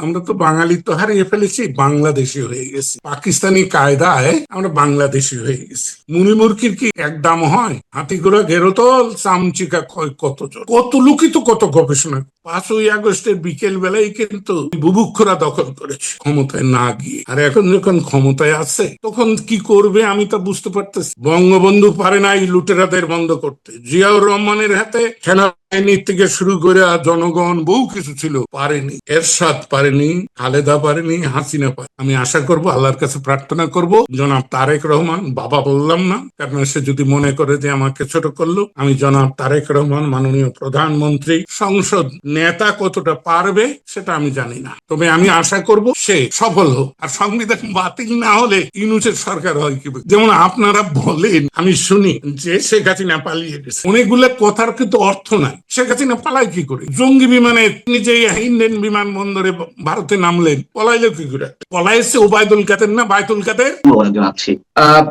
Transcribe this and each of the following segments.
আমরা তো বাঙালি তো হারিয়ে ফেলেছি, বাংলাদেশি হয়ে গেছি। পাকিস্তানি কায়দায় আমরা বাংলাদেশি হয়ে গেছি। মুনিমুরকির কি এক দাম হয়? হাতি ঘোড়া ঘেরোতল চামচিকা কয় কতজন, কত লুকিত কত গবেষণা। 5ই আগস্টের বিকেল বেলায় কিন্তু বুভুক্ষরা দখল করেছে ক্ষমতায় না গিয়ে। আর এখন যখন ক্ষমতায় আছে তখন কি করবে আমি তা বুঝতে পারতেছি। বঙ্গবন্ধু পারে নাই লুটেরাদের বন্ধ করতে, জিয়াউর রহমানের হাতে সেনাবাহিনীর থেকে শুরু করে জনগণ বহু কিছু ছিল, পারেনি। এরশাদ পারেনি, খালেদা পারেনি, হাসিনা পারে। আমি আশা করব, আল্লাহর কাছে প্রার্থনা করব, জনাব তারেক রহমান, বাবা বললাম না কারণ সে যদি মনে করে যে আমাকে ছোট করলো, আমি জনাব তারেক রহমান মাননীয় প্রধানমন্ত্রী, সংসদ নেতা কতটা পারবে সেটা আমি জানি না, তবে আমি আশা করব সে সফল হোক। আর সংবিধান বাতিল না হলে ইউনূসের সরকার হয় কি? যেমন আপনারা বলেন, আমি শুনি যে শেখ হাসিনা পালিয়ে গেছে, অনেকগুলো কথার কিন্তু অর্থ নাই। শেখ হাসিনা পালায় কি করে? জঙ্গি বিমানে নিজে ইন্ডিয়ান বিমানবন্দরে ভারতে নামলেন, পলাইলো কি করে? পলাইছে ওবায়দুল কাদের না বায়তুল কাদের? জানাচ্ছি।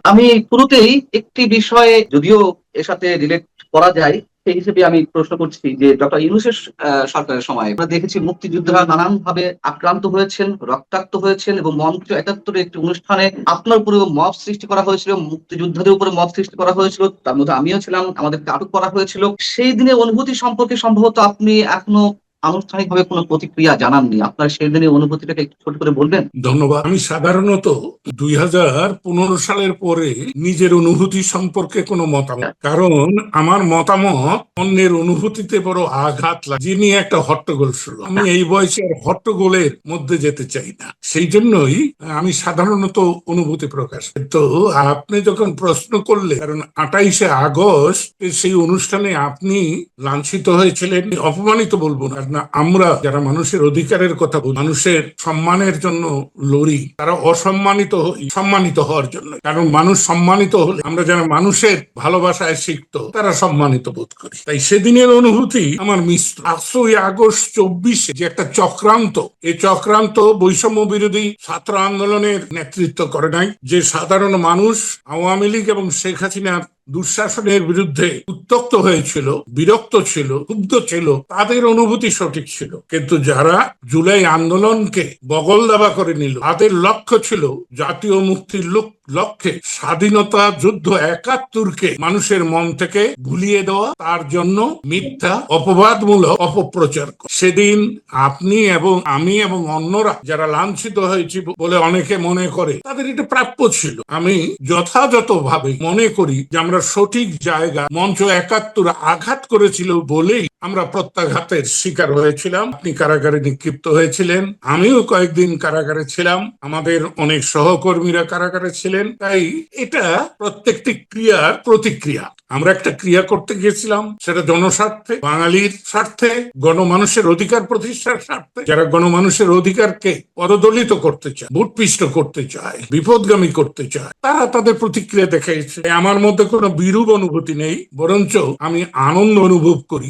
আমি শুরুতেই একটি বিষয়ে, যদিও এর সাথে রিলেট করা যায়, সেই হিসেবে আমি প্রশ্ন করছি যে ডক্টর ইউনূসের সরকারের সময় আমরা দেখেছি মুক্তিযোদ্ধারা নানান ভাবে আক্রান্ত হয়েছেন, রক্তাক্ত হয়েছেন, এবং মঞ্চ ৭১ একটি অনুষ্ঠানে আপনার উপরে মব সৃষ্টি করা হয়েছিল, মুক্তিযোদ্ধাদের উপরে মব সৃষ্টি করা হয়েছিল, তার মধ্যে আমিও ছিলাম, আমাদেরকে আটক করা হয়েছিল। সেই দিনের অনুভূতি সম্পর্কে সম্ভবত আপনি এখনো আনুষ্ঠানিকভাবে কোনো প্রতিক্রিয়া জানাননি। আপনার সেই দিনের অনুভূতিটাকে একটু ছোট করে বলবেন? ধন্যবাদ। আমি সাধারণত 2015 সালের পরে নিজের অনুভূতি সম্পর্কে কোনো মতামত, কারণ আমার মতামত অন্যের অনুভূতিতে বড় আঘাত লাগে, যিনি একটা হট্টগোল শুরু। আমি এই বয়সে আর হট্টগোলের মধ্যে যেতে চাই না, সেই জন্যই আমি সাধারণত অনুভূতি প্রকাশ। তো আপনি যখন প্রশ্ন করলে, কারণ 28শে আগস্ট সেই অনুষ্ঠানে আপনি লাঞ্ছিত হয়েছিলেন, অপমানিত বলবো না, আমরা যারা মানুষের অধিকারের কথা বলি, মানুষের সম্মানের জন্য লড়ি, তারা অসম্মানিত হই সম্মানিত হওয়ার জন্য। কারণ মানুষ সম্মানিত হলে, আমরা যারা মানুষের ভালোবাসায় শিখত, তারা সম্মানিত বোধ করি। তাই সেদিনের অনুভূতি আমার মিশ্র। 8ই আগস্ট 24 যে একটা চক্রান্ত, এই চক্রান্ত বৈষম্য বিরোধী ছাত্র আন্দোলনের নেতৃত্ব করে নাই। যে সাধারণ মানুষ আওয়ামী লীগ এবং শেখ হাসিনার দুঃশাসনের বিরুদ্ধে উত্তক্ত হয়েছিল, বিরক্ত ছিল, ক্ষুব্ধ ছিল, তাদের অনুভূতি সঠিক ছিল। কিন্তু যারা জুলাই আন্দোলনকে বগল দাবা করে নিল, তাদের লক্ষ্য ছিল জাতীয় মুক্তির লক্ষ্যে স্বাধীনতা যুদ্ধ ৭১কে মানুষের মন থেকে ভুলিয়ে দেওয়া, তার জন্য মিথ্যা অপবাদমূলক অপপ্রচার। সেদিন আপনি এবং আমি এবং অন্যরা যারা লাঞ্ছিত হয়েছি বলে অনেকে মনে করে, তাদের এটা প্রাপ্য ছিল। আমি যথাযথভাবে মনে করি যে আমরা সঠিক জায়গা, মঞ্চ ৭১ আঘাত করেছিল বলেই আমরা প্রত্যাঘাতের শিকার হয়েছিলাম। আপনি কারাগারে নিক্ষিপ্ত হয়েছিলেন, আমিও কয়েকদিন কারাগারে ছিলাম, আমাদের অনেক সহকর্মীরা কারাগারে ছিলেন। তাই এটা প্রত্যেকটি ক্রিয়ার প্রতিক্রিয়া। আমরা একটা ক্রিয়া করতে গিয়েছিলাম, সেটা জনস্বার্থে, বাঙালির স্বার্থে, গণমানুষের অধিকার প্রতিষ্ঠার স্বার্থে। যারা গণমানুষের অধিকারকে পদদলিত করতে চায়, ভূতপিষ্ট করতে চায়, বিপদগামী করতে চায়, তারা তাদের প্রতিক্রিয়া দেখাইছে। আমার মধ্যে কোনো বিরূপ অনুভূতি নেই, বরঞ্চ আমি আনন্দ অনুভব করি